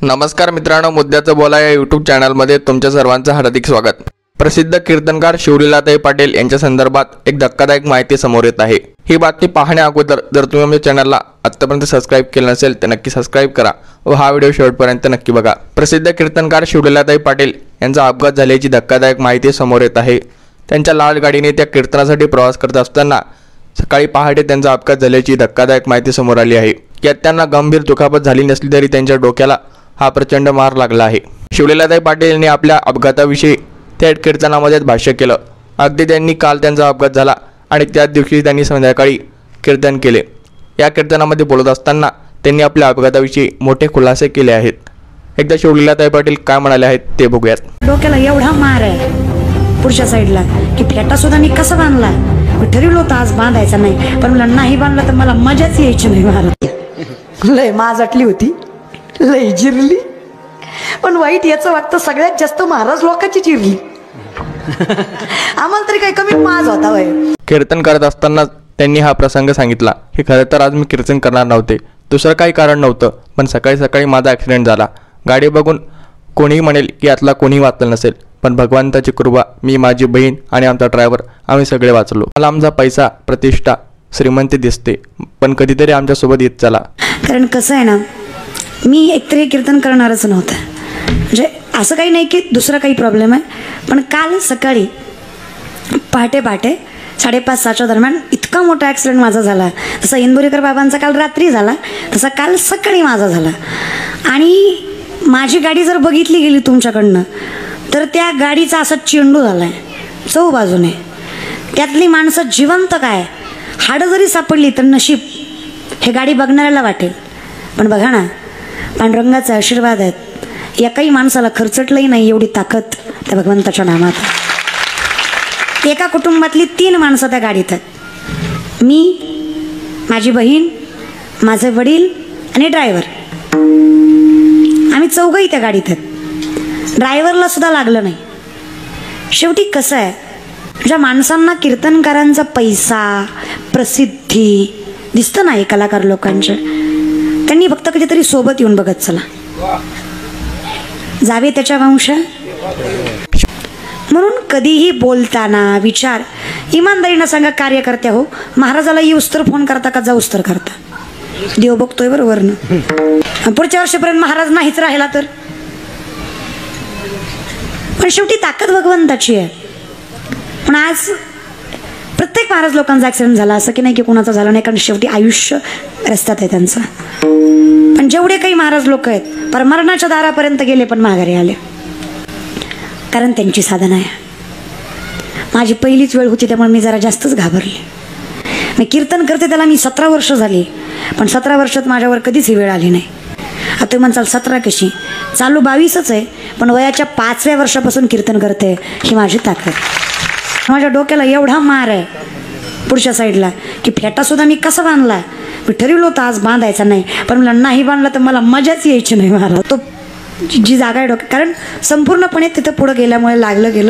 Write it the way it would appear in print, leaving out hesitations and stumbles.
नमस्कार मित्रांनो, मुद्द्याचं बोला या यूट्यूब चॅनलमध्ये तुमच्या सर्वांचं हार्दिक स्वागत। प्रसिद्ध कीर्तनकार शिवलीलाताई पाटील यांच्या संदर्भात एक धक्कादायक माहिती समोर येत आहे। ही बातमी पाहण्या अगोदर जर तुम्ही आमच्या चॅनलला आतापर्यंत सबस्क्राइब केले नसेल तर नक्की सबस्क्राइब करा व हा व्हिडिओ शेवटपर्यंत नक्की बघा। प्रसिद्ध कीर्तनकार शिवलीलाताई पाटील यांचा अपघात झाल्याची धक्कादायक माहिती समोर येत आहे। त्यांच्या लाल गाडीने त्या कीर्तनासाठी प्रवास करत असताना सकाळी पहाटे त्यांचा अपघात झाल्याची धक्कादायक माहिती समोर आली आहे। यात त्यांना गंभीर दुखापत झाली नसली तरी त्यांच्या डोक्याला हा प्रचंड मार लागला आहे। शिवलीलाताई पाटील यांनी आपल्या अपघाताविषयी थेट कीर्तनामध्ये भाष्य केलं। अगदी त्यांनी काल त्यांचा अपघात झाला आणि त्याच दिवशी त्यांनी संध्याकाळी कीर्तन केले। या कीर्तनामध्ये बोलत असताना त्यांनी आपल्या अपघाताविषयी मोठे खुलासे केले आहेत। एकदा शिवलीलाताई पाटील काय म्हणाले आहेत ते बघूयात। डोक्याला एवढा मार आहे पुढच्या साईडला की फेटा सुद्धा मी कसा बांधला। मी ठरवलं होतं आज बांधायचा नाही, पण मला नाही बांधला तर मला मजाच यायची नाही। मला लय माजटली होती, लय जिरली, पण वाईट याचं वाटतं सगळ्यात जास्त महाराज लोकांची चिरली। आम्हाला तरी काही कमी माज होता वय। कीर्तन करत असताना त्यांनी हा प्रसंग सांगितला की खरं तर आज मी कीर्तन करणार नव्हते, दुसरं काही कारण नव्हतं, पण सकाळी माझा ॲक्सिडेंट झाला। गाडी बघून कोणीही म्हणेल की यातला कोणी वाचलं नसेल, पण भगवंताची कृपा, मी, माझी बहीण आणि आमचा ड्रायव्हर आम्ही सगळे वाचलो। मला आमचा पैसा, प्रतिष्ठा, श्रीमंती दिसते, पण कधीतरी आमच्यासोबत येत चला। कारण कसं आहे ना, मी एकतरी कीर्तन करणारच नव्हतं, म्हणजे असं काही नाही की दुसरा काही प्रॉब्लेम आहे, पण काल सकाळी पहाटे 5:30-6च्या दरम्यान इतका मोठा ॲक्सिडेंट माझा झाला। तसा इंदोरीकर बाबांचा काल रात्री झाला, तसा काल सकाळी माझा झाला। आणि माझी गाडी जर बघितली गेली तुमच्याकडनं तर त्या गाडीचा असा चेंडू झाला आहे चौबाजूने। त्यातली माणसं जिवंत काय, हाडं जरी सापडली तर नशीब हे गाडी बघणाऱ्याला वाटेल। पण बघा ना, पांडुरंगाचा आशीर्वाद आहेत, एकाही माणसाला खर्चटलंही नाही एवढी ताकद त्या भगवंताच्या नामात। एका कुटुंबातली 3 माणसं त्या गाडीत आहेत, मी, माझी बहीण, माझे वडील आणि ड्रायव्हर। आम्ही चौघही त्या गाडीत आहेत। ड्रायव्हरला सुद्धा लागलं नाही। शेवटी कसं आहे, ज्या माणसांना कीर्तनकारांचा पैसा, प्रसिद्धी दिसतं नाही कलाकार लोकांचे, त्यांनी फक्त कधीतरी सोबत येऊन बघत चला, जावे त्याच्या वंश। म्हणून कधीही बोलताना विचार इमानदारीनं सांगा, कार्यकर्त्या हो, महाराजाला येऊस तर फोन करता का जाऊस तर करता? देव बघतोय बरोबर ना। पुढच्या वर्षापर्यंत महाराज नाहीच राहिला तर? पण शेवटी ताकद भगवंताची आहे। पण आज प्रत्येक महाराज लोकांचा ॲक्सिडेंट झाला असं की नाही की कोणाचा झाला नाही, कारण शेवटी आयुष्य रस्त्यात आहे त्यांचं। पण जेवढे काही महाराज लोक आहेत परमरणाच्या दारापर्यंत गेले पण माघारी आले, कारण त्यांची साधना आहे। माझी पहिलीच वेळ होती त्यामुळे मी जरा जास्तच घाबरले। मी कीर्तन करते त्याला मी 17 वर्ष झाली, पण 17 वर्षात माझ्यावर कधीच ही वेळ आली नाही। आता म्हणसाल 17 कशी, चालू 22च आहे, पण वयाच्या 5व्या वर्षापासून कीर्तन करते, ही माझी ताकद। माझ्या डोक्याला एवढा मार आहे पुढच्या साईडला की फेटा सुद्धा मी कसा बांधला। मी ठरवलं होतं आज बांधायचा नाही, पण मला नाही बांधला तर मला मजाच यायची नाही। मला तो जी जागा आहे डोक्यात, कारण संपूर्णपणे तिथं पुढं गेल्यामुळे लागलं गेलं।